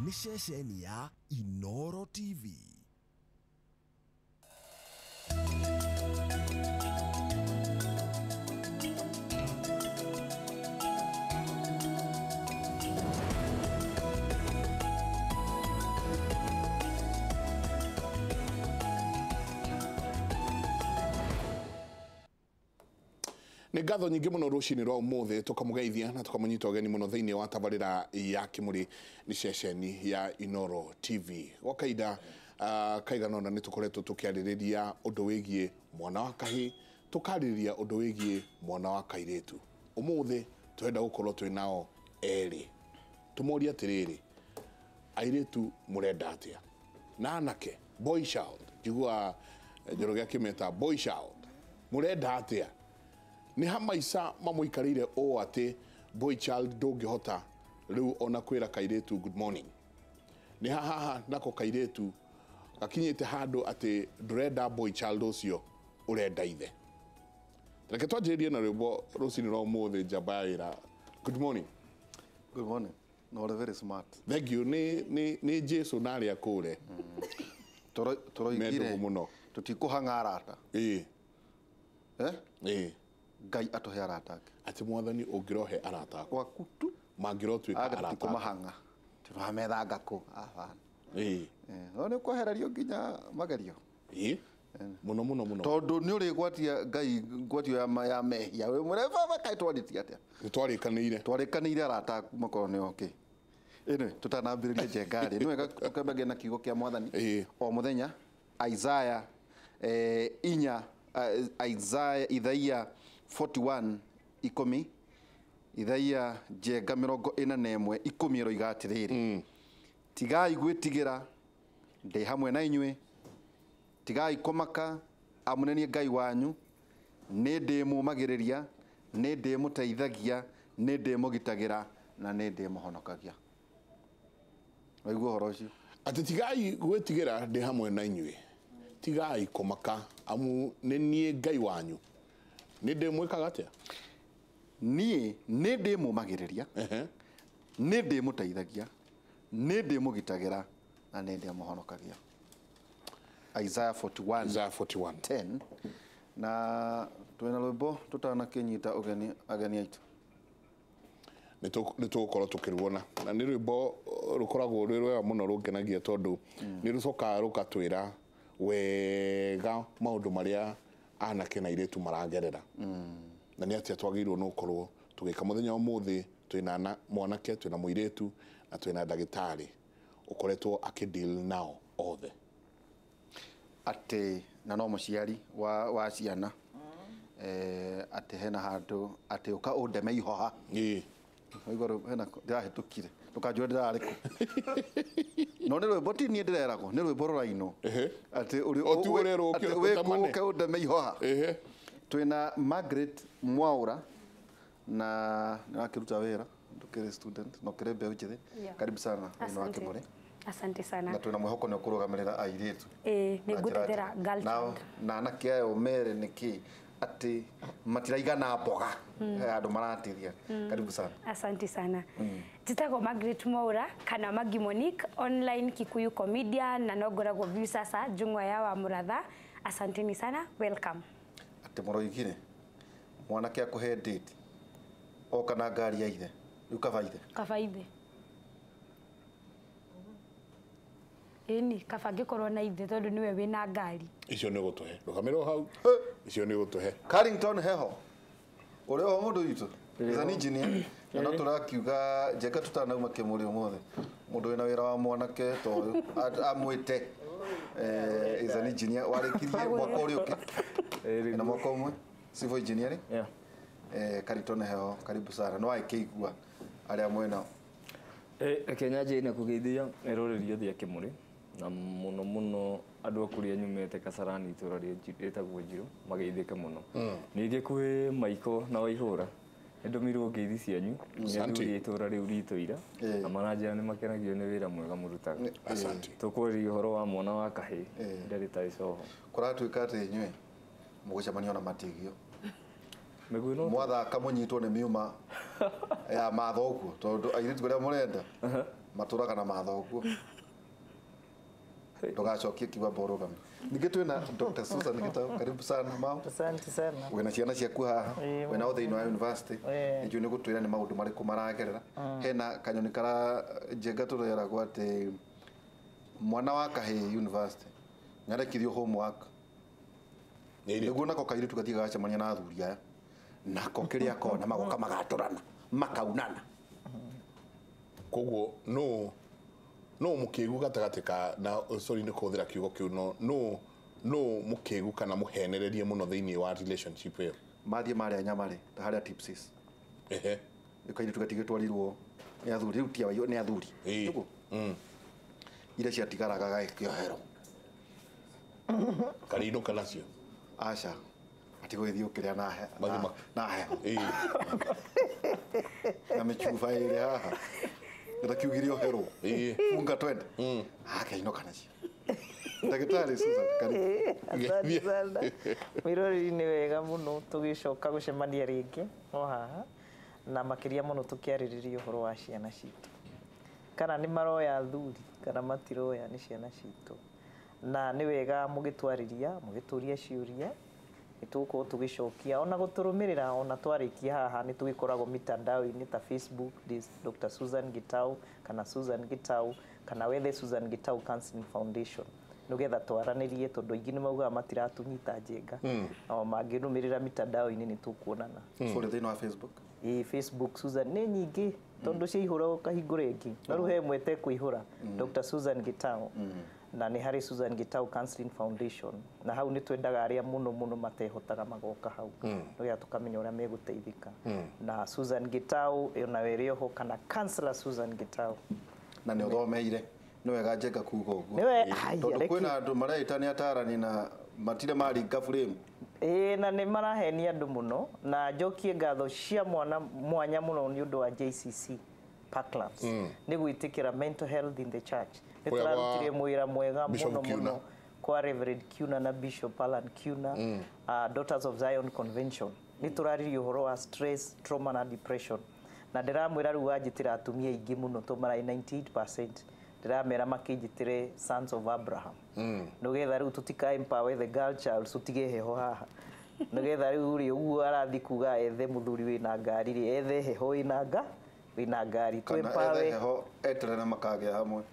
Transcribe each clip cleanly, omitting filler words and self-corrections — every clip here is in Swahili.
nĩ ceceni ya Inooro TV. Nĩ ngatho nyingĩ mũno rũcinĩ rwa ũmũthĩ tũkamũgeithia na tũkamũnyita ũgeni mũno thĩinĩ wa tabarĩra ya Kimũri nĩ ceceni ya Inooro TV. Gwa kaida kaigana ũna nĩ tũkoretwo tũkĩarĩrĩria ũndũ wĩgiĩ mwana wa kahĩ, tũkarĩrĩria ũndũ wĩgiĩ mwana wa kairĩtu. Ũmũthĩ tũrenda gũkorwo twĩ nao erĩ. Tũmoria atĩrĩrĩ, airĩtu mũrenda atĩa? Na anake, boy child, njigua Njoroge akĩmeta boy child, mũrenda atĩa? Ni hamaica mamũikarĩire ũũ atĩ boy child ndũngĩhota rĩu ona kwĩra kairĩtu good morning. Ni haha nako kairĩtu gakinyĩte handũ atĩ ndũrenda boy child ũcio, ũrenda ithe. Reke twanjĩrĩrie na rwĩmbo rũcinĩ rwa ũmũthĩ njamba ya wĩra. Good morning. Good morning. No, very smart. Thank you. Ni Jesu narĩa kũre. Toroigire tũtikũhanga arata. Ngai atohe arata ake. Ati mwathani ũngĩrohe arata aku Waku tu mangĩrotuĩka arata aku. Tũkũmahanga. Tũramethanga kũ? No nĩ kwehererio nginya magerio. Mũno. Tondũ nĩ ũrĩgwatia Ngai ngwatio ya mehia. We mũreba kaĩ twaritie atĩa? Twarĩkanĩire arata aku makorwo nĩ okay. Ĩno tũtanambĩrĩria njengarĩ. Nĩ wega ũkambĩrĩria na kiugo kĩa mwathani o mũthenya. Isaiah Isaiah 41 ikomi, Isaiah njenga 41 ikomi ĩroiga atĩrĩrĩ, tigai gwĩtigĩra ndĩ hamwe na inyuĩ, tigai kũmaka amunenie Ngai wanyu, nĩ ndĩmũmagĩrĩria, nĩ ndĩmũteithagia, nĩ ndĩmũgitagĩra na nĩ ndĩmũhonokagia. Waigua ũhoro ũcio? Ati tigai gwĩtigĩra ndĩ hamwe na inyuĩ, tigai kũmaka amunenie Ngai wanyu, nĩ ndĩmwĩkaga atĩa? Niĩ nĩ ndĩmũmagĩrĩria, nĩ ndĩmũteithagia, nĩ ndĩmũgitagĩra na nĩ ndĩmũhonokagia. Isaiah 41:10. Na twĩna rwĩmbo tũtanakĩnyita ageni aitũ. Nĩ tũgũkorwo tũkĩruona na nĩ rwĩmbo rũkoragwo rwĩ rwega mũno rũngenagia tondũ nĩ rũcokaga rũgatwĩra wega maũndũ marĩa anake na airĩtu maragerera. Na nĩ atĩa twagĩrĩirwo nĩ gũkorwo tũgĩka mũthenya ũmũthĩ, twĩna mwanake, twĩna mũirĩtu na twĩna ndagĩtarĩ ũkoretwo akĩdeal nao othe. Atĩ na no mũciari wa ciana atĩ hena handũ atĩ ũka ũndeme ihoha. Igoro hena ndahĩtũkire ndũkanjũre ndĩrarĩ kũ. No nĩ rwĩmbo ti niĩ ndĩreragwo, nĩ rwĩmbo rũrainwo atĩ ũka ũndeme ihoha. Twĩna Margaret Mwaura na nakĩruta wĩra, ndũkĩrĩ student no kĩrĩ mbeũ njĩthĩ. Karibu sana thĩinĩ wa Kimũri. Asante sana. Na twĩna mwĩhoko nĩ ũkũrũgamĩrĩra airĩtu. Nĩ ngũtetera girl child. Na anake ayo mere nĩkĩ ati matiraigana mboga andũ maratithia. Karibu sana. Asante sana. Njĩtagwo Margaret Mwaura kana Magi Monique, online Kikuyu comedian na nongoragwo view sasa Njung'wa ya wa Mũratha. Asanteni sana, welcome. Ati mũroigire mwanake akũhe date oka na ngari ya ithe rĩu kabaithe ĩni kaba ngĩkorwo na ithe tondũ niwe wĩna ngari icio nĩ gũtũhe rũgamĩrĩra hau icio nĩ gũtũhe. Carrington Heho ũrĩ o mũndũ witũ is an engineer na no tũrakiuga njeka tũtanauma Kimũri ũmũthĩ mũndũ wĩna wĩra wa mwanake to amwĩte is an engineer warĩkirie mwaka ũrĩa ũkĩ na mwaka ũmwe civil engineering. Carrington Heho karibu sana. No aikĩigua arĩa mwena Kenya njĩna kũgeithia rũrĩrĩ othe a Kimũri na mũno andũ akũrĩa nyumĩte Kasarani itũra rĩtagwo Njirũ mageithĩke mũno. Ningĩ kwĩ Maiko na Waihũra nĩndũmirwo ngeithi cianyu nĩ itũra rĩu ritũ ira na manajĩra nĩ makenagio nĩ wĩra mwega mũrutaga. Tũkũrĩria ũhoro wa mwana wa kahĩ ndarĩ Icoho. Kũratuĩka atĩ inyuĩ mũgũcemania na matigio mwathaka mũnyitwo nĩ miuma ya matho ũguo tondũ airĩtu arĩa mũrenda maturaga na mathoguo ndugacokie kiuga borogami ningĩ twĩna Dr. Susan Gitau karibu sana mao asante sana wena ciana ciaku haha wena thĩinĩ wa university nĩnjũĩ nĩ gũtwĩra nĩ maũndũ marĩkũ maragerera hena kanyoni karajenga tũreragwo atĩ mwana wa kahĩ university nĩarekithio homework nĩguo nako kairĩtu gathiĩ gagacemania na athuri aya nako kĩrĩa kona magoka magatũrana makaunana koguo no mũkĩgu gatagatĩ ka na sorry nĩ kũhũthĩra kiugo kĩu no mũkĩgu kana mũhenererie mũno thĩinĩ wa relationship ĩyo mathiĩ marĩa nyamarĩ ta harĩa tipsis kairĩtu gatigĩtwarirwo nĩ athuri rĩu tia nĩ athuri iria ciatigaraga gagĩkĩohero karinũka nacio aca atigũgĩthiĩ ũkĩrĩa na heho na mĩcuba ĩrĩ haha ndakiugire ohero funga twende akainũka nacio ndagĩtarĩ Susan karibu mirori nĩ wega mũno tũgĩcoka gũcemania rĩngĩ o haha na makĩria mũno tũkĩarĩrĩria ũhoro wa ciana citũ kana nĩ maroya athuri kana matiroya nĩ ciana citũ na nĩ wega mũgĩtwarĩria mũgĩtũria ciũria nĩtũgũkorwo tũgĩcokia ona gũtũrũmĩrĩra ona twarĩkia haha nĩ tũgĩkoragwo mitandao-inĩ ta Facebook Dr. Susan Gitau kana Susan Gitau kana wethe Susan Gitau Counseling Foundation nĩgetha twaranĩrie tondũ aingĩ nĩ maugaga matiratunyita njenga o mangĩrũmĩrĩra mitandao-inĩ nĩ tũkuonana kũrĩ thĩinĩ wa Facebook Facebook Susan nĩ nyingĩ tondũ ciaihũra ũkahingũra ĩngĩ na rĩu he mwete kũihũra Dr. Susan Gitau na nĩ harĩ Susan Gitau Counseling Foundation na hau nĩ twendaga arĩa mũno matehotaga magoka hau nĩgetha tũkamenya ũrĩa megũteithĩka na Susan Gitau ona wĩrĩ oho kana Counselor Susan Gitau na nĩ ũthomeire nĩ wega njenga kuuga ũguo tondũ kwĩna andũ mareĩta nĩ atarani na matire maringa frame na nĩ marahenia andũ mũno na njokie ngatho cia mwanya mũno nĩ ũndũ wa JCC Parklands nĩ gwĩtĩkĩra mental health in the church nĩ tũrarutire mwĩra mwega mũno kwa Reverend Kiuna na Bishop Alan Kiuna Daughters of Zion Convention nĩ tũraririe ũhoro wa stress trauma na depression na ndĩramwĩra rĩu wanjĩtĩra atumia aingĩ mũno tũmaraĩ 98% ndĩramera makĩnjĩtĩre Sons of Abraham nĩgetha rĩu tũtika empower the girl child tũtige heho haha nĩgetha rĩu rĩ ũguo arathi kuga ethe mũthuri wĩna ngari rĩ ethe heho wĩna ngari twempower heho eterere makagĩa hamwe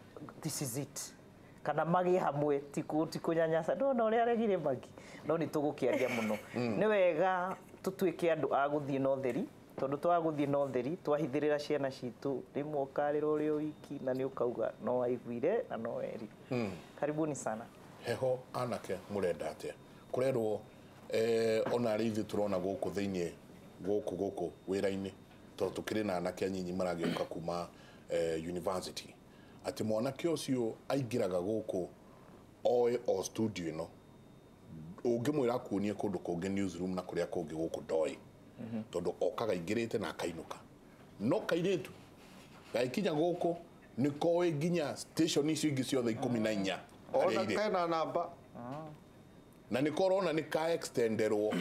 this is it kana magi hamwe tikũnyanyasa ndona ũrĩa aregire magi no nĩ tũgũkĩaria mũno nĩ wega tũtuĩke andũ a gũthiĩ na ũtheri tondũ twagũthiĩ na ũtheri twahithĩrĩra ciana citũ rĩmwe ũkarĩra ũrĩ wiki na nĩ ũkauga no waiguire na no weri karibuni sana heho anake mũrenda atĩa kũrerwo ona arĩ ithuĩ tũrona gũkũ thĩinĩ gũkũ wĩra-inĩ tondũ tũkĩrĩ na anake anyinyi maragĩũka kuma university atĩ mwanake ũcio aingĩraga gũkũ oe o studio ĩno ũngĩmwĩra akuonie kũndũ kũngĩ newsroom na kũrĩa kũngĩ gũkũ ndoĩ tondũ okaga ingĩrĩte na akainũka no kairĩtu gaikinya gũkũ nĩ koĩ nginya station icio ingĩ ciothe 14 ona kana namba na nĩ korona nĩ ka extenderwo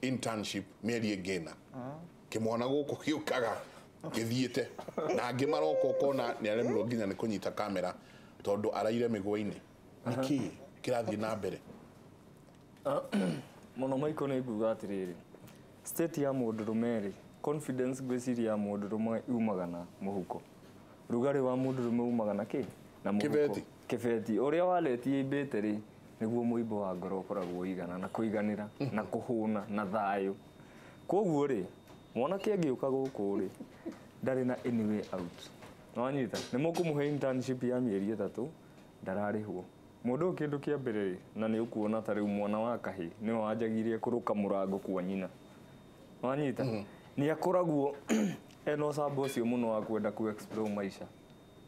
internship mĩeri ĩngĩ na kĩmwana gũkũ gĩũkaga gĩthiĩte na angĩ maroka ũkona nĩ aremirwo nginya nĩ kũnyita kamera tondũ araire mĩgũa-inĩ nĩkĩ kĩrathiĩ na mbere mũno maiko nĩ nguga atĩrĩrĩ state ya mũndũrũme rĩ confidence gwĩciria ya mũndũrũme yumaga na mũhuko rugarĩ wa mũndũrũme umaga na kĩ na mũhuko kĩbeti ũrĩa waletie imbĩte rĩ nĩguo mũimbo wa ngoro ũkoragwo igana na kũiganĩra na kũhũna na thayũ koguo rĩ mwanake angĩũka gũkũ rĩ ndarĩ na any way out nwanyita nĩ mũkũmũhe internship ya mĩeri 3 ndararĩhwo mũndũ kĩndũ kĩa mbere rĩ na nĩ ũkuona ta rĩu mwana wa kahĩ nĩ wanjagirie kũrũka mũrango kwa nyina nwanyita nĩ akoragwo eno ũcamba ũcio mũno wa kwenda ku explore maica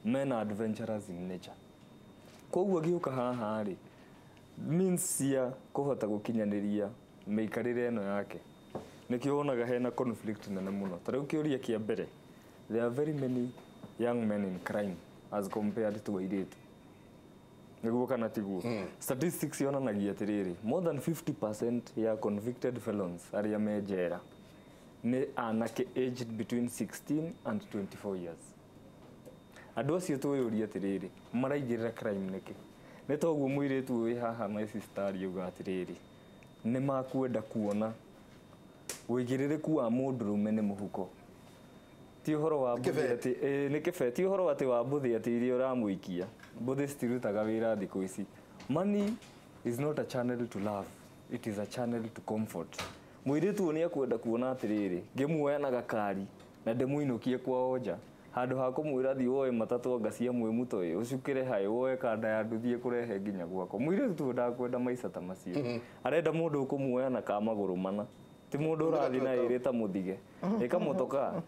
mena adventurous in nature koguo agĩũka haha rĩ means cia kũhota gũkinyanĩria mĩikarĩre ĩno yake nĩkĩo wonaga hena conflict nene mũno ta rĩu kĩũria kĩa mbere there are very many young men in crime as compared to airĩtu nĩguo kana tiguo statistics yonanagia atĩrĩrĩ more than 50% ya convicted felons arĩa me njera nĩ anake aged between 16 and 24 years Andũ acio twĩyũria atirĩrĩ maraingĩrĩra crime nĩkĩ? Nĩ toguo mũirĩtu wĩ haha na sister yuga atirĩrĩ nĩ makwenda kuona wĩigĩrĩrĩku wa mũndũrũme nĩ mũhuko. Ti ũhoro wa mbũthĩ atĩ nĩ kĩbeti, ti ũhoro atĩ wa mbũthĩ atĩ iria ũramũikia. Mbũthĩ citirutaga wĩra thikũ ici. Money is not a channel to love, it is a channel to comfort. Mũirĩtu nĩ akwenda kuona atirĩrĩ ngĩmuoya na gakari na ndĩmũinũkie kwao nja handũ ha kũmwĩra thiĩ woe matatũ anga cia mwĩmuto ũyũ ũcukĩre haĩ woe kanda ya nduthi kũrehe nginya gwako. Mũirĩtu ndakwenda maica ta macio. Arenda mũndũ ũkũmuoya na ka magũrũ mana. Ti mũndũ ũrathiĩ na ĩrĩ ta mũthige ĩkamũtoka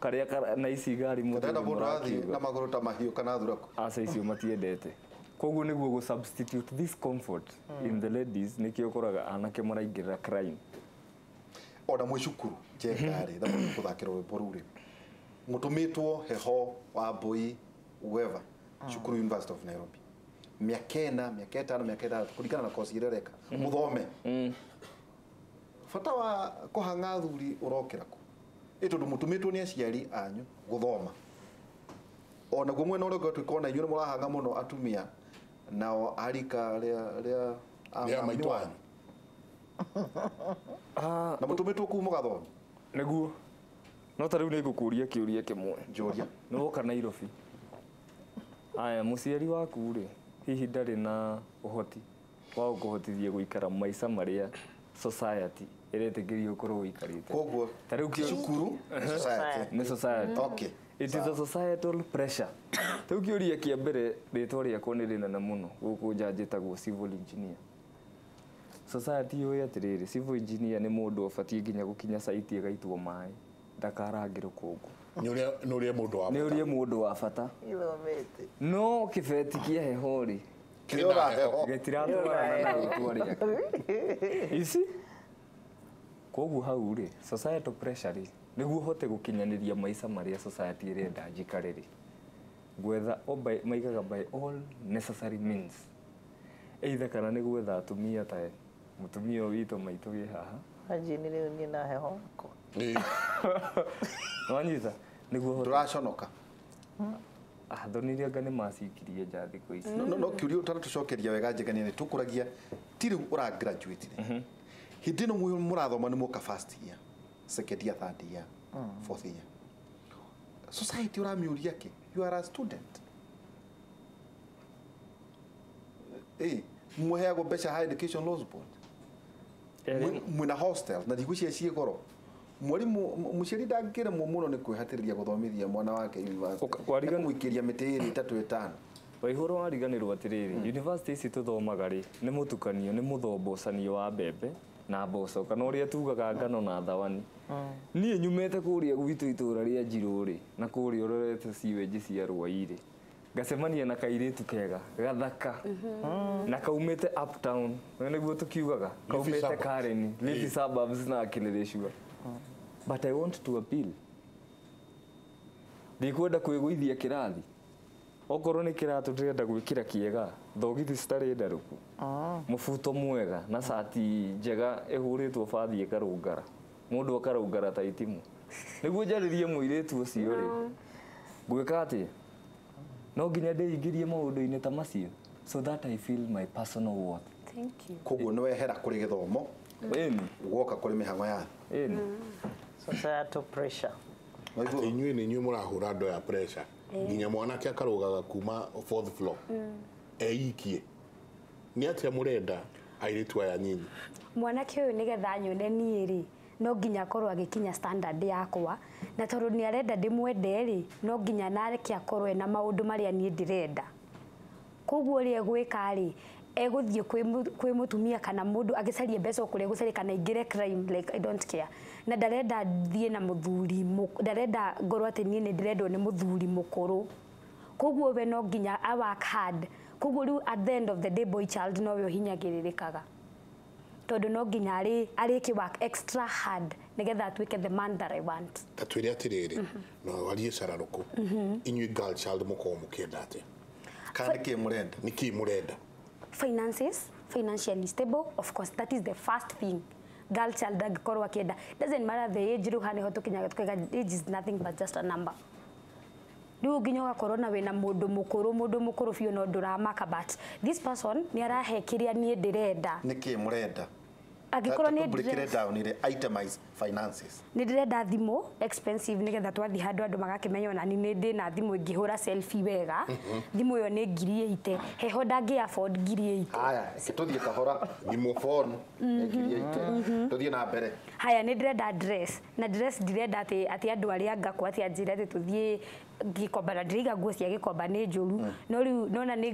karĩa na ici ngari mũndũ ũrathiĩ na magũrũ ta mahiũ kana thurako. Aca icio matiendete. Koguo nĩguo gũ substitute this comfort in the ladies nĩkĩo ũkoraga anake maraingĩrĩra crime. Ona mwĩ cukuru njengarĩ thamũ kũthakĩra rwĩmbo rũu rĩ mũtũmĩtwo heho wa mbũi whoever cukuru University of Nairobi mĩaka 4 mĩaka 5 mĩaka 6 kũringana na kosi ĩrĩa reka mũthome bata wa kũhang'a thuri ũrokĩra kũ tondũ mũtũmĩtwo nĩ aciari anyu gũthoma ona guo mwena ũrĩa twĩkona inyuĩ nĩ mũrahang'a mũno atumia nao arika rĩa maitũ wanyu na mũtũmĩtwo kuu mũgathoma nĩguo no ta rĩu nĩ ngũkũria kĩũria kĩmwe njũria nĩ woka Nairobi aya mũciari waku rĩ hihi ndarĩ na ũhoti wa gũkũhotithia gũikara maica marĩa society ĩretĩkĩrio ũkorwo ũikarĩte. Koguo ta rĩu cukuru nĩ society. Okay. It is a societal pressure. Rĩu kĩũria kĩa mbere rĩtwa rĩakwa nĩ rĩnene mũno gũkũ nja njĩtagwo civil engineer. Society yoĩ atirĩrĩ civil engineer nĩ mũndũ ũbatiĩ nginya gũkinya site ĩgaitwo maĩ ndakarangĩrwo kũngũ. Nĩ ũrĩa mũndũ wa bata. No kĩbeti kĩa heho rĩ gĩtiratwarana na rĩtwa rĩake. Ici koguo hau rĩ societal pressure rĩ nĩguo ũhote gũkinyanĩria maica marĩa society ĩrenda njikare rĩ gwetha maigaga by all necessary means either kana nĩ gwetha atumia ta mũtumia witũ maitũ wĩ haha Ajini rĩu niĩ na heho ko wanyita nĩguo ndũraconoka thonirie anga nĩ macikirie nja thikũ ici no kiuria ũtatũcokeria wega njegania nĩ tũkũragia ti rĩu ũra graduate rĩ hindi ĩno mũrathoma nĩ mũka first year second year third year fourth year society ũramĩũria kĩ you are a student mũheagwo mbeca high education laws board mwĩna hostel na thikũ icio ciĩ goro mwarimũ mũciari ndangĩremwo mũno nĩ kwĩhatĩrĩria gũthomithia mwana wake university mũikĩria mĩtĩ ĩrĩ 3-5 Waihũra wariganĩrwo atirĩrĩ university ici tũthomaga rĩ nĩ mũtukanio nĩ mũthombocanio wa mbembe na mboco kana ũrĩa tugaga ngano na thawani. Niĩ nyumĩte kũrĩa gwitũ itũra rĩa Njirũ rĩ na kũrĩa ũrorete siweji cia Rwai rĩ ngacemania na kairĩtu kega gathaka na kaumĩte uptown nĩguo tũkiugaga kaumĩte Karen Leafy suburbs na Kileleshwa. But I want to appeal. Ndikwenda kwĩgũithia kĩrathi. Okorwo nĩ kĩratũ ndĩrenda gwĩkĩra kĩega thogithi citarĩ ndarũku. Mũbuto mwega na sati njega ĩhũrĩtwo bathi ĩkarũngara. Mũndũ akarũngara ta itimu. Nĩguo njarĩrie mũirĩtu ũcio rĩ. Gwĩka atĩ no nginya ndĩingĩrie maũndũ-inĩ ta macio so that I feel my personal worth. Thank you. Koguo nĩ wehera kũrĩ gĩthomo. Ĩni. Guoka kũrĩ mĩhang'o ya. Ĩni. Societal pressure. Inyuĩ nĩ inyuĩ mũrahũra andũ ya pressure. Nginya mwanake akarũgaga kuma 4th floor. Eikie. Nĩ atĩa mũrenda airĩtu aya nyinyi? Mwanake ũyũ nĩgetha nyone niĩ rĩ no nginya akorwo agĩkinya standard yakwa na tondũ nĩ arenda ndĩmwende rĩ no nginya nareke akorwo ena maũndũ marĩa niĩ ndĩrenda. Koguo rĩ egwĩka rĩ egũthiĩ kwĩ mũtumia kana mũndũ agĩcaria mbeca kũrĩa gũcaria kana ingĩre crime like I don't care. Na ndarenda thiĩ na mũthuri ndarenda ngorwo atĩ niĩ nĩ ndĩrendwo nĩ mũthuri mũkũrũ. Koguo we no nginya a work hard. Koguo rĩu at the end of the day boy child no we hinyagĩrĩrĩkaga. Tondũ no nginya arĩki work extra hard nĩgetha atuĩke the man that I want. Tatwĩre atirĩrĩ no warie cararũkũ. Inyuĩ girl child mũkorwo mũkĩenda atĩa? Kana nĩkĩ mũrenda? Nĩkĩ mũrenda? Finances, financially stable, of course that is the first thing. Girl child angĩkorwo akĩenda doesn't matter the age rĩu hane ho tũkinyaga age is nothing but just a number. riu nginya ugakorwo na wina mundu mukuru biu no nduramaka but this person ni arahe kiria nie ndirenda niki murenda agikorwo ni break it down ile itemize finances ni ndirenda thimu expensive nigetha twathi handu andu magakimenya ona ni ndi na thimu ingihura selfie wega thimu yo ni 8,000 heho ndangi afford 8,000 haya tuthie kahora thimu phone 8,000 tuthie na mbere haya ni ndirenda dress na dress ndirenda ati andu aria ngakwa ati anjire ati tuthie gikomba na ndiriga nguo cia gikomba ni njuru no riu nona ni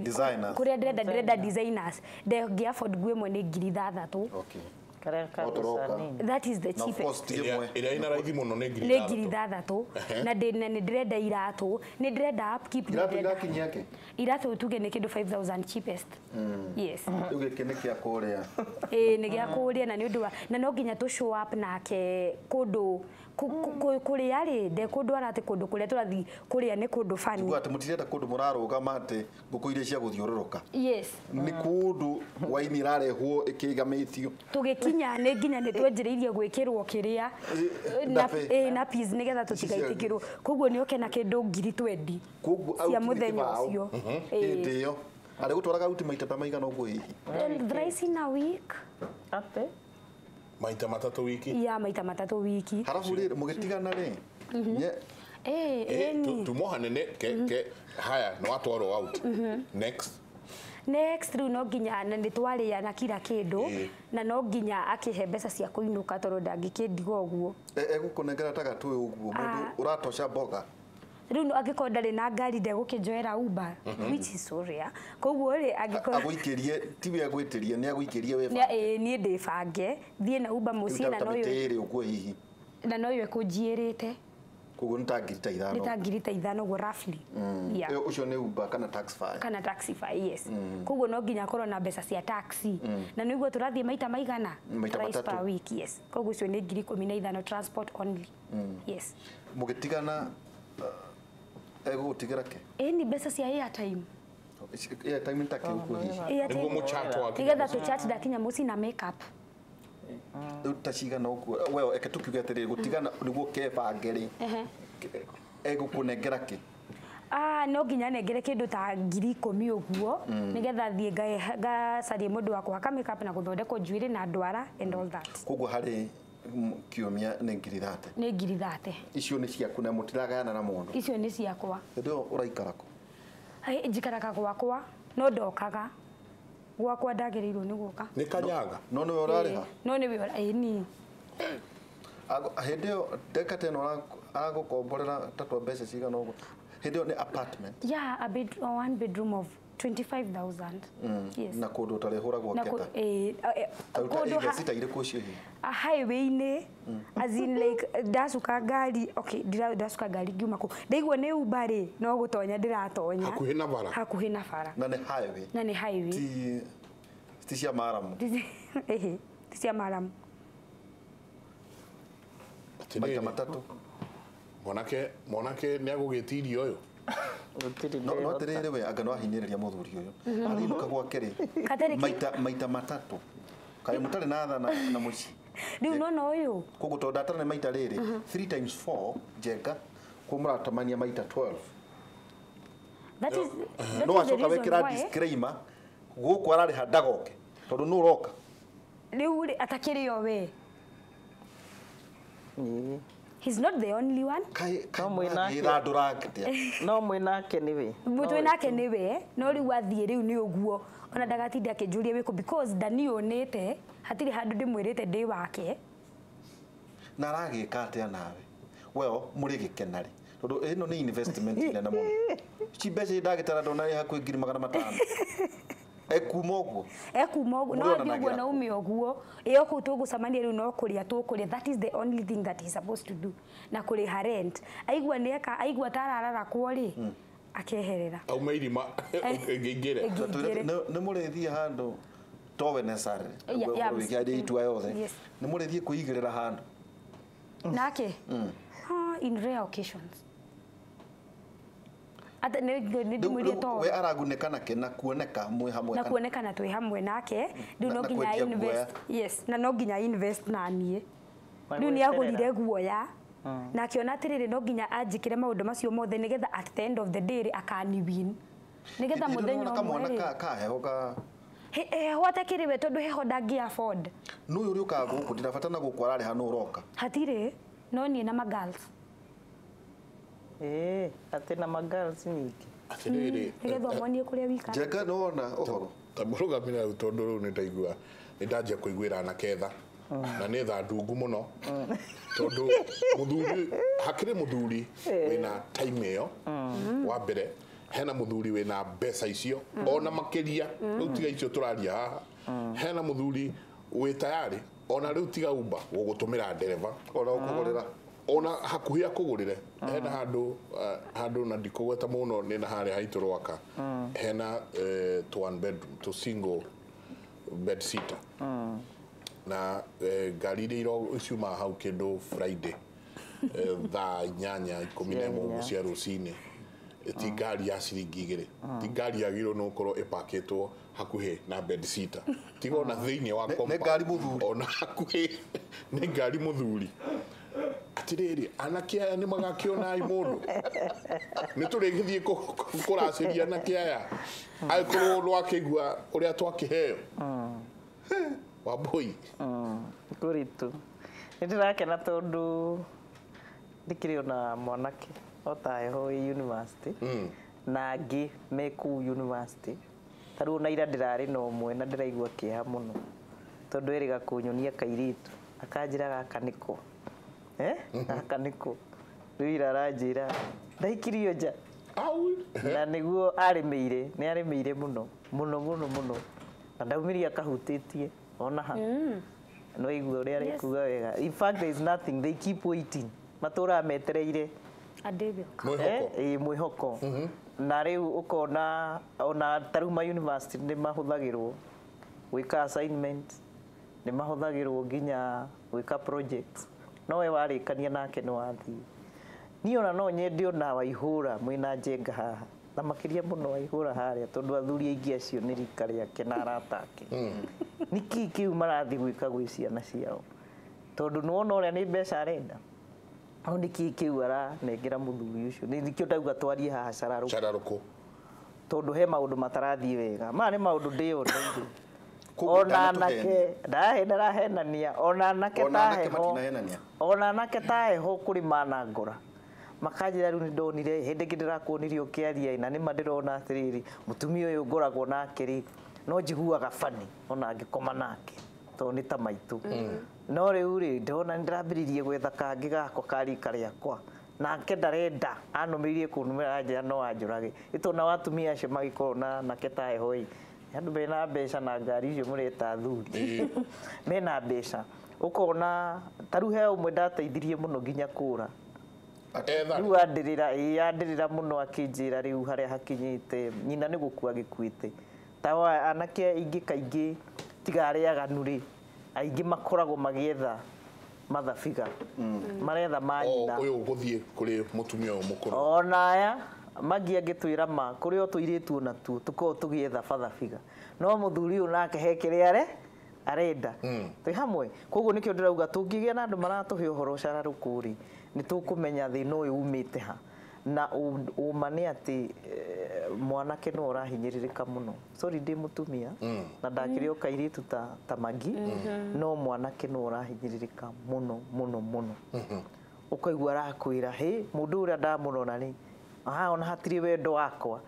kuria ndirenda designers ndangi afford nguo imwe ni 6,000 okay that is the cheapest ira ina raithi muno ni 6,000 na ni ndirenda iratu ni ndirenda upkeep iratu tuge ni kindu 5,000 cheapest yes tuge kene kia kuria ni gia kuria na ni undu na no nginya tu show up nake kundu kuria ri de kundu arate kundu kuria turathi kuria ni kundu fani tuga ati mutirenda kundu muraruga mate nguku ire cia guthiururuka yes ni kundu waini rarehwo ikigamitio tugikinya ni nginya ni twenjereirie gwikirwo kiria na peas nigetha tutigaitikirwo koguo ni oke na kindu 20,000 cia muthenya ucio ndio ari gutwaraga uti maita ta maigana uguo hihi thrice in a week ate maita matatu wiki ya maita matatu wiki harafu ri mugitigana ri tumohane ne ke haya no atwaro out next riu no nginya na ni twaria na kila kindu na no nginya akihe mbeca cia kuinuka toro ndangikindiga uguo egukunengera taga tu uguo mundu uratosha boga riu no angikorwo ndari na ngari ndegukinjoera Uber which is so rare koguo ri angikorwo aguikirie tiwe agwitirie ni aguikirie we ni ndibange thie na Uber mucie na no yo uguo hihi na no yo kunjirite koguo nitangirita ithano nitangirita ithano go roughly yeah ucio ni Uber kana taxi fare yes koguo no nginya korwo na mbeca cia taxi na niguo turathie maita maigana maita per week yes koguo cio ni 15,000 transport only yes mugitigana egutigira ke ni mbeca cia airtime ntake uguo hihi niguo muchato wake nigetha tu chat dakinya muci na makeup utacigana uguo wewe eke tukiuga atiri gutigana niguo kebangeri egukunengera ke no nginya nengere kindu ta 10,000 uguo nigetha thie gacarie mundu wa kuhaka makeup na guthondekwo njuiri na ndwara and all that koguo hari kiumia ni 3,000 ni 3,000 icio ni ciaku na mutiragayana na mundu icio ni ciakwa ndio uraikarako njikaraga gwakwa no ndokaga gwakwa ndagirirwo ni guka ni kanyaga no ni urariha no ni we ni hendio dekate no aragukomborera tatwa mbeca cigana uguo hendio ni apartment yeah one bedroom of 25,000 yes na kundu utarehuragwo keta kundu sita ile kucio hi highway ni as in like ndasuka ngari okay ndasuka ngari ngiuma ku ndaigua ni Uber ri no gutonya ndiratonya hakuhi na bara na ni highway ti cia maramu ti cia maramu maita matatu monake ni agugitirio uyu no atiriri we anga no ahinyiriria muthuri uyu arinuka gwake ri maita matatu kai mutari na tha na muci riu no uyu koguo to datara ni maita riri 3 times 4 jenga kumuratamania maita 12 that is no acoka wekira disclaimer guku arari handagoke tondu no uroka riu atakirio we he's not the only one no mwinake niwe mwinake niwe no riu athie riu ni uguo ona ndagatinde akinjuria wiko because Dani onete hatiri handu ndimwirite ndi wake na aragika atia nawe well muri gikenari tondu ino ni investment ile na muno chimbeca ndagitara ndona hakuhi 500 ekuma uguo no ndiguo na umi uguo iyo ku tugucamania riu no kuria tukuria that is the only thing that he's supposed to do na kuriha rent aigua tararara kwori akeherera auma irima ngingire ni murithie handu towe necessary wikiaje itua yothe ni murithie kuigirira handu nake in rare occasions ata ni ndimurie to we aragunekana ke na kuoneka mwe hamwe na kuonekana twi hamwe nake ndu no nginya invest yes na no nginya invest na nie ndu ni agurire guoya na akiona atiriri no nginya anjikire maundu macio mothe nigetha at the end of the day akani win nigetha muthenya kamwana kaheho ka heho atakiriwe tondu heho ndangi afford no yuri uka guku ndirabatana guku arari hano uroka hatire no nie na magirls atina magirls nyingi atiriri nigetha monie kuria wika jeka nona ohoro tamuruga mina tondu riu nitaigua nindanjia kuiguira na ketha na nä thandungu må no tondå muthuri hakiri muthuri wina time ĩyo wa mbere hena muthuri wina mbeca icio ona makiria rĩu tiga icio tũraria haha hena muthuri wĩ tayari ona rĩu tiga Uber gũgũtũmĩra ndereba ona ũkũgũrĩra ona hakuhĩ akũgũrĩre hena handũ na ndikũgweta mũno nĩ na harĩa haitũ rwaka hena to one bedroom to single bed sitter na ngari iria ciuma hau kindu Friday thaa 8:11 cia rucinĩ ti ngari ya ciringi igĩrĩ ti ngari yagĩrĩirwo no gũkorwo ĩpakĩtwo hakuhĩ na bed sitter tiga ona thĩinĩ wa compound ona hakuhĩ nĩ ngari mũthuri atirĩrĩ anake aya nĩ magakĩona mũndũ nĩ tũrĩgĩthiĩ kũracĩria anake aya angĩkorwo rwakĩigua ũrĩa twakĩheo Wambui kuritu ndirakena tondu ndikiri ona mwanake otaeho university na angi meku university taru na ira ndirari no mwe na ndiraigua kieha muno tondu eriga kunyonia kairitu akanjira gaka niko gaka niko riu ira aranjira ndaikirio nja na niguo arimeire ni arimeire muno muno muno muno na ndaumiria kahutitie ona ha no igua ria rikuga wega in fact there is nothing they keep waiting matura metereire adebio mwihoko na riu ukona ona taruma university ni mahuthagirwo gwika assignment ni mahuthagirwo nginya gwika projects no we warikania nake no wathi ni ona no nyende ona waihura mwina njenga haha na makiria muno waihura haria tondu athuri aingi acio ni rika riake na aratake niki kiu marathi gwika gwi ciana ciao tondu nuona uria ni mbeca arenda au niki kiu ara nengira muthuri ucio ni nikio ndauga twarie haha cararuku tondu he maundu matarathie wega ma ni maundu ndio ndio ona nake ndarahenania ona nake taheho kuri mana ngora makanjira riu ni ndonire hindi ngindirakuonirie ukiaria na ni mandirona atiriri mutumia uyu ngoragwo nake ri no njiguaga fani ona ngikoma nake to ni ta maitu no riu ri ndona ndirambiririe gwetha kangi gako kari kariakwa nake ndarenda anumirie kunumira njira no anjurage itona watumia acio magikorwo nake taheho andu mena mbeca na ngari icio mureta thuri mena mbeca ukona taru he umwe ndateithirie muno nginya kura riu andirira muno akinjira riu haria hakinyite nyina ni gukua gikuite tawa anake ingi kaingi tigariaganu ri aingi makoragwo magietha mathabiga maretha manyina uyu guthie kuri mutumia uyu mukuru ona aya magia ngitwira ma kuri o tuiritu na tu tuko tugietha bathabiga no muthuri uyu nake hekire arenda twi hamwe koguo nikio ndirauga tungigia na andu maratuhe uhoro cararukuri ni tukumenya thina uyu umite ha na umane ati mwanake no urahinyiririka muno sorry ndi mutumia na ndakiri ukairitu ta magi no mwanake no urahinyiririka muno muno muno ukaigua arakwira he mundu uria ndamurona ni ona hatiri wendo wakwa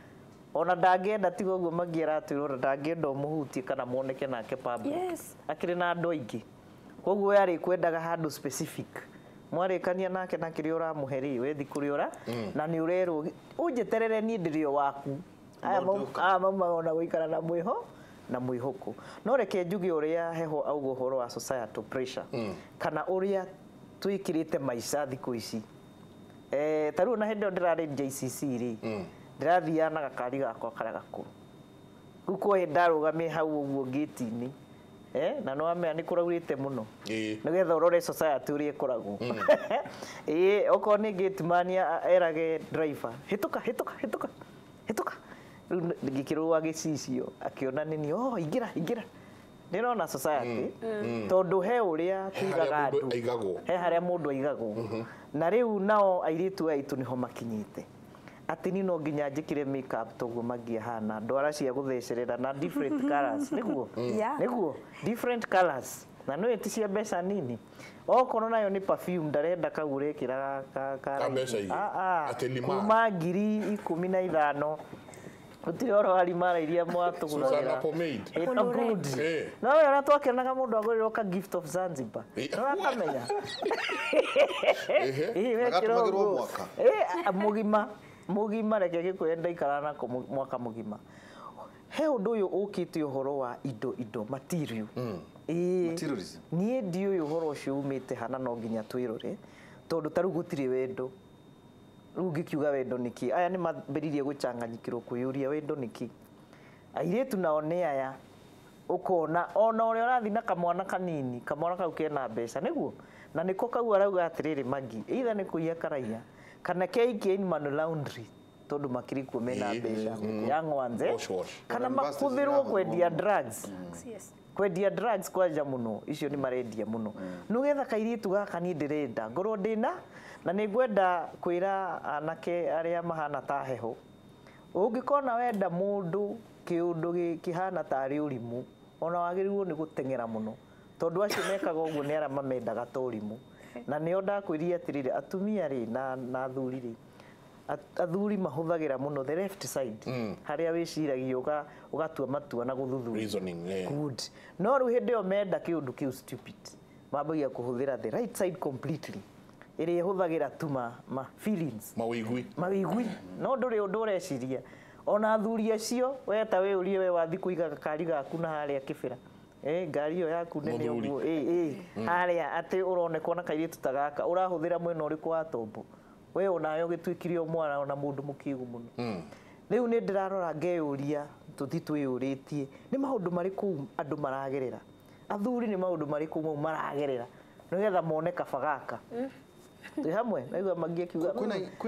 ona ndangenda tiga uguo magiera atwira ndangenda muhutie kana moneke nake public akiri na andu aingi koguo yari kwendaga handu specific mwarikania nake na kiri uramuheri wethi kuri ura na ni urerwo unjeterere ni ndirio waku aya mama ona guikara na mwiho na mwihoko no reke njuge uria heho augo horo wa societal pressure kana uria twikirite maica thiku ici taru na hendo ndirari JCC ri ndirathia na gakari gakwa karia gakuru guko ndarugamie hau uguo gate-ini na no amea ni kuraurite muno nigetha urore society uri ikoragwo oko ni gate man erage driver hituka ngikirwa gicicio akiona nini ingira ndirona society tondu he uria tuigaga andu he haria mundu aigagwo na riu nao airitu aitu niho makinyite ati ni no nginya njikire makeup toguo magia hana ndwara cia guthecerera na different colors niguo niguo different colors na no eti cia mbeca nini okorwo nayo ni perfume ndarenda kagure kira ka kuma ngiri 15 utire oro ari mara iria mwatugura no ora twakiranaga mundu agurirwo ka gift of Zanzibar no akamenya mugima reke gikwenda ikarana ko mwaka mugima he undu uyu ukite uhoro wa indo material materialism nie ndio uyu uhoro ucio umite hana no nginya twirore tondu taru gutire wendo rugikiuga wendo niki aya ni mabiririe guchanganyikirwo kuyuria wendo niki airetu nao ne aya ukona ona uri urathi na kamwana kanini kamwana kau kena mbeca niguo na niko kau arauga atiriri magi either ni kuia karaia kana keiki in man laundry tondu makiri kuo mena mbeca ya ngwanze kana makuthirwo kwendia drugs kwendia drugs kwanja muno icio ni marendia muno nugetha kairitu gaka ni ndirenda ngorwo ndina na ningwenda kwira anake aria mahana ta heho ungikona wenda mundu kiundu kihana tari urimu ona wagiriwo ni gutengera muno tondu acio mekaga uguo ni ara mamendaga torimu na nio ndakwiria atirire atumia ri na athuri ri athuri mahuthagira muno the left side haria wiciragia ugatua matua na guthuthura reasoning good no ru hindi o menda kiundu kiu stupid mabagia kuhuthira the right side completely iri huthagira tuma ma feelings mawigwi no nduri undu ureciria ona athuri acio weta we urie we wathi kuiga kari gaku na haria kibira ngari iyo yaku nene uguo haria ati uronekwo na kairitu tagaka urahuthira mwena uriku wa tombo we onayo gitwikirio mwana ona mundu mukigu muno riu ni ndirarora ngeyuria tuthi twiyuritie ni maundu mariku andu maragerera athuri ni maundu mariku mu maragerera nigetha mone kabagaka twi hamwe naigua magie kiuga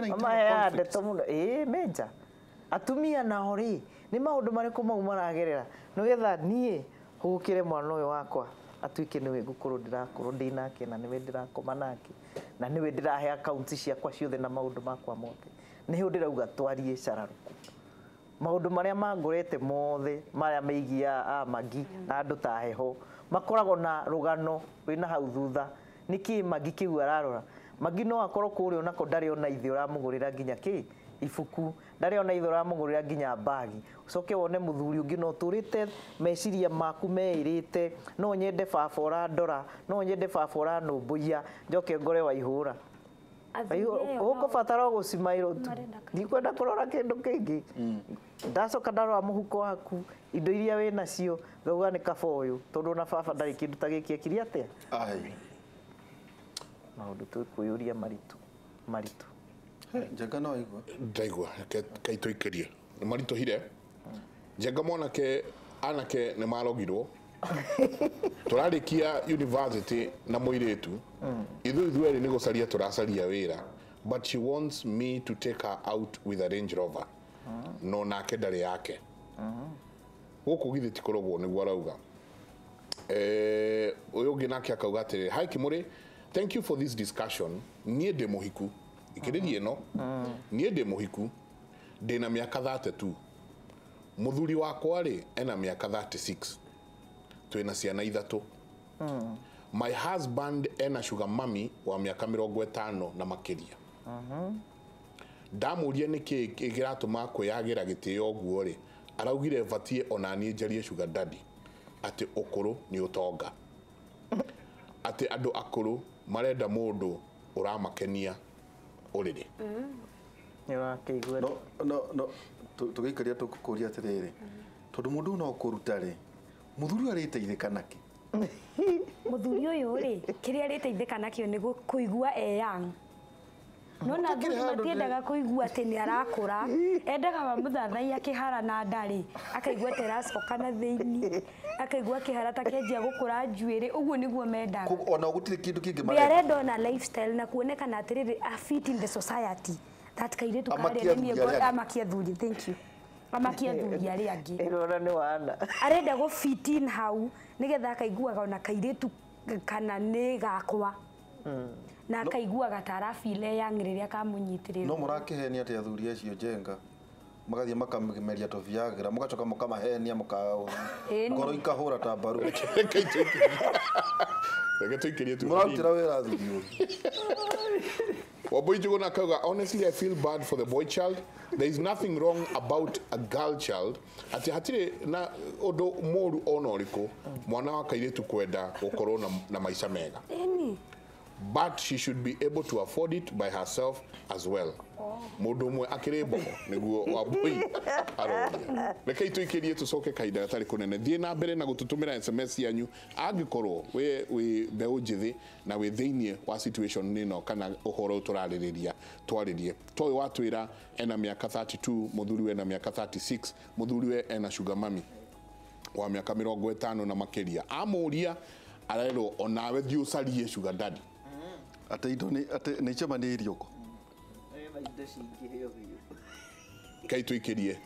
mama ya ndeto muno meja atumia nao ri ni maundu mariku mau maragerera nigetha nie hukire mwana uyu wakwa atuike niwe ngukuru ndirakorwo ndinake na niwe ndirakoma nake na niwe ndirahe account ciakwa ciothe na maundu makwa mothe niho ndirauga twarie cararuku maundu maria mangorete mothe maria meigia magi na andu ta heho makoragwo na rugano wina hau thutha niki magi kiu ararora magi no akorwo kuri ona ko ndari ona ithi uramugurira nginya ki ifuku ndari ona ithi uramugurira nginya bagi ucoke wone muthuri ungi no turite meciria maku meirite no nyende baba ndora no nyende baba numbuia njoke ngore waihura uko fatara gucimairo tu ndikwenda kurora kindu kingi ndacoka ndarora muhuko waku indo iria we nacio ngauga ni kaba uyu tondu na baba ndari kindu ta giki akiria atia maundu twikuyuria maritu Njenga no igwa ndaigwa kaito ikerie ni marito hire Njenga mwanake anake ni marogirwo turarikia university na muiretu ithu eri ni gucaria turacaria wira but she wants me to take her out with a Range Rover no nake ndari yake guku githi tikorogwo niguo arauga uyu ngi nake akauga atiri hi Kimuri thank you for this discussion nie de muhiku ikiririe no nie de muhiku ndina miaka 32 muthuri wakwa ri ena miaka 36 twina ciana ithatu my husband ena sugar mummy wa miaka 50 na makiria ndamuria niki igiratuma kwiyagira gitio guo ri araugire vatie ona nie njarie sugar daddy ati ukuru ni utonga ati andu akuru marenda mundu uramakenia uriri no tugikaria tukuria atiriri tondu mundu no kuruta ri muthuri ariteithika naki muthuri uyu ri kiria ariteithika nakio ni kuigua young no na ndu matiendaga kuigua ati ni arakura endaga mamuthathai kihara na ndari akaigua teracoka na thiini akaigua kihara ta kianjia gukura njuiri uguo niguo mendaga ona gutire kindu kingi marenda na lifestyle na kuonekana atiriri a fit in the society that kaire tukare ni amakia thuri thank you amakia athuri arĩa angĩ ĩrora nĩ wana arenda go fit in hau nigetha akaiguaga ona kairitu kana nĩ gakwa na akaiguaga tarafile yang rĩrĩa kamunyitirĩra no mũrakĩhenia atĩ athuri acio njenga magathie makameria to Viagra mugacoka mukamahenia mukao ngoro ikahura ta mbaru reke tuikirie tu muratira wera thuri Wambui Njuguna kauga, honestly I feel bad for the boy child. There is nothing wrong about a girl child. Ati hatire na odo moru ona ũrĩkũ mwana wa kairitu kwenda gukorwo na maisha mega. But she should be able to afford it by herself as well. Mundu umwe akiri mbogo niguo Wambui aroria. Reke tuikirie tucoke kaida gatari kunene. Thie na mbere na gututumira SMS yanyu angikorwo we mbeu njithi na we thiinie wa situation nino kana uhoro turaririria twaririe. Toy watwira ena miaka 32, muthuri ena miaka 36, muthuri ena sugar mami wa miaka 50 na makiria. Amuria arero onawe thio sarie sugar daddy. Ate indo ni chama ni irioko indo cingĩhio biũ Kai tuikirie